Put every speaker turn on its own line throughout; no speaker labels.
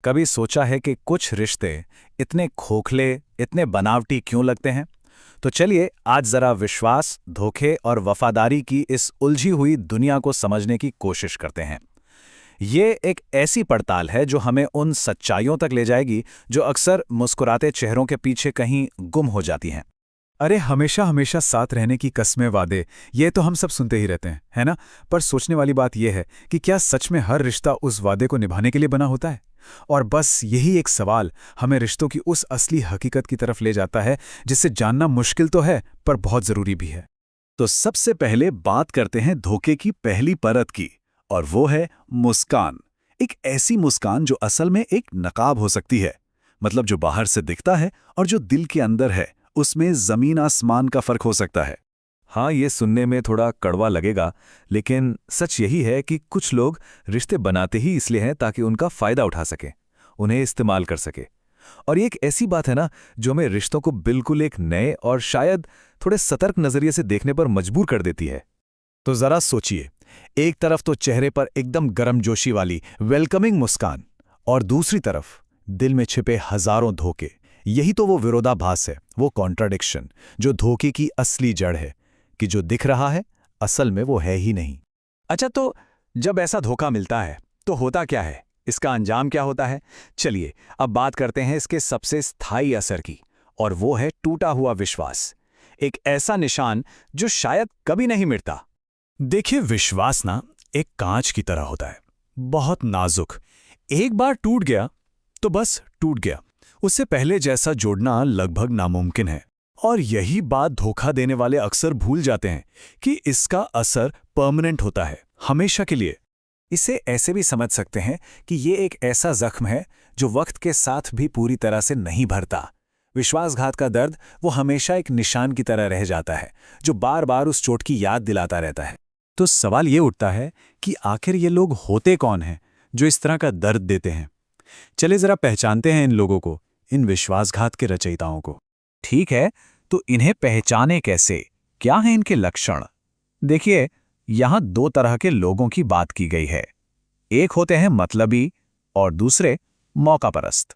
कभी सोचा है कि कुछ रिश्ते इतने खोखले, इतने बनावटी क्यों लगते हैं? तो चलिए आज जरा विश्वास, धोखे और वफादारी की इस उलझी हुई दुनिया को समझने की कोशिश करते हैं। ये एक ऐसी पड़ताल है जो हमें उन सच्चाइयों तक ले जाएगी जो अक्सर मुस्कुराते चेहरों के पीछे कहीं गुम हो जाती हैं।
अरे हमेशा हमेशा साथ रहने की कस्में वादे, ये तो हम सब सुनते ही रहते हैं, है ना? पर सोचने वाली बात यह है कि क्या सच में हर रिश्ता उस वादे को निभाने के लिए बना होता है? और बस यही एक सवाल हमें रिश्तों की उस असली हकीकत की तरफ ले जाता है, जिसे जानना मुश्किल तो है पर बहुत जरूरी भी है।
तो सबसे पहले बात करते हैं धोखे की पहली परत की, और वो है मुस्कान। एक ऐसी मुस्कान जो असल में एक नकाब हो सकती है। मतलब जो बाहर से दिखता है और जो दिल के अंदर है, उसमें जमीन आसमान का फर्क हो सकता है। हाँ, ये सुनने में थोड़ा कड़वा लगेगा, लेकिन सच यही है कि कुछ लोग रिश्ते बनाते ही इसलिए हैं ताकि उनका फायदा उठा सके, उन्हें इस्तेमाल कर सके। और ये एक ऐसी बात है ना, जो हमें रिश्तों को बिल्कुल एक नए और शायद थोड़े सतर्क नजरिए से देखने पर मजबूर कर देती है। तो जरा सोचिए, एक तरफ तो चेहरे पर एकदम गर्मजोशी वाली वेलकमिंग मुस्कान, और दूसरी तरफ दिल में छिपे हजारों धोखे। यही तो वो विरोधाभास है, वो कॉन्ट्राडिक्शन, जो धोखे की असली जड़ है, कि जो दिख रहा है असल में वो है ही नहीं। अच्छा, तो जब ऐसा धोखा मिलता है तो होता क्या है, इसका अंजाम क्या होता है? चलिए अब बात करते हैं इसके सबसे स्थायी असर की, और वो है टूटा हुआ विश्वास। एक ऐसा निशान जो शायद कभी नहीं मिटता। देखिए, विश्वास ना एक कांच की तरह होता है, बहुत नाजुक। एक बार टूट गया तो बस टूट गया, उससे पहले जैसा जोड़ना लगभग नामुमकिन है। और यही बात धोखा देने वाले अक्सर भूल जाते हैं कि इसका असर परमानेंट होता है, हमेशा के लिए। इसे ऐसे भी समझ सकते हैं कि ये एक ऐसा जख्म है जो वक्त के साथ भी पूरी तरह से नहीं भरता। विश्वासघात का दर्द वो हमेशा एक निशान की तरह रह जाता है, जो बार बार उस चोट की याद दिलाता रहता है। तो सवाल ये उठता है कि आखिर ये लोग होते कौन हैं जो इस तरह का दर्द देते हैं? चले जरा पहचानते हैं इन लोगों को, इन विश्वासघात के रचयिताओं को। ठीक है, तो इन्हें पहचाने कैसे? क्या हैं इनके लक्षण? देखिए, यहां दो तरह के लोगों की बात की गई है। एक होते हैं मतलबी और दूसरे मौकापरस्त।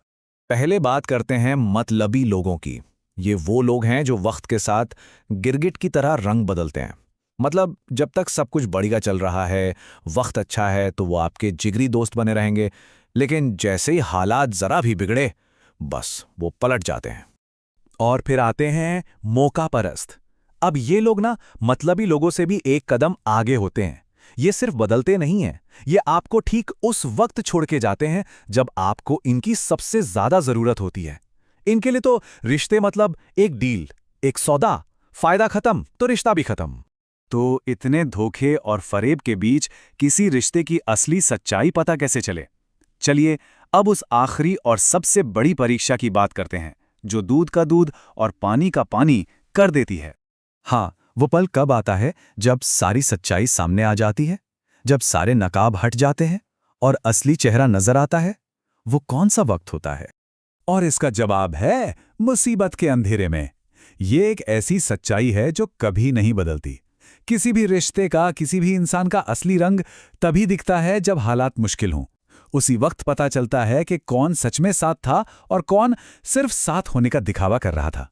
पहले बात करते हैं मतलबी लोगों की। ये वो लोग हैं जो वक्त के साथ गिरगिट की तरह रंग बदलते हैं। मतलब जब तक सब कुछ बढ़िया चल रहा है, वक्त अच्छा है, तो वो आपके जिगरी दोस्त बने रहेंगे। लेकिन जैसे ही हालात जरा भी बिगड़े, बस वो पलट जाते हैं। और फिर आते हैं मौकापरस्त। अब ये लोग ना मतलबी लोगों से भी एक कदम आगे होते हैं। ये सिर्फ बदलते नहीं हैं, ये आपको ठीक उस वक्त छोड़ के जाते हैं जब आपको इनकी सबसे ज्यादा जरूरत होती है। इनके लिए तो रिश्ते मतलब एक डील, एक सौदा, फायदा खत्म तो रिश्ता भी खत्म। तो इतने धोखे और फरेब के बीच किसी रिश्ते की असली सच्चाई पता कैसे चले? चलिए अब उस आखिरी और सबसे बड़ी परीक्षा की बात करते हैं, जो दूध का दूध और पानी का पानी कर देती है। हाँ, वो पल कब आता है जब सारी सच्चाई सामने आ जाती है, जब सारे नकाब हट जाते हैं और असली चेहरा नजर आता है। वो कौन सा वक्त होता है? और इसका जवाब है मुसीबत के अंधेरे में। ये एक ऐसी सच्चाई है जो कभी नहीं बदलती। किसी भी रिश्ते का, किसी भी इंसान का असली रंग तभी दिखता है जब हालात मुश्किल हों। उसी वक्त पता चलता है कि कौन सच में साथ था और कौन सिर्फ साथ होने का दिखावा कर रहा था।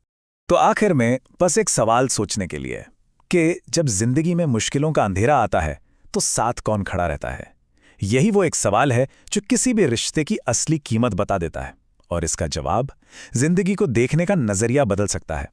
तो आखिर में बस एक सवाल सोचने के लिए, कि जब जिंदगी में मुश्किलों का अंधेरा आता है तो साथ कौन खड़ा रहता है? यही वो एक सवाल है जो किसी भी रिश्ते की असली कीमत बता देता है। और इसका जवाब जिंदगी को देखने का नजरिया बदल सकता है।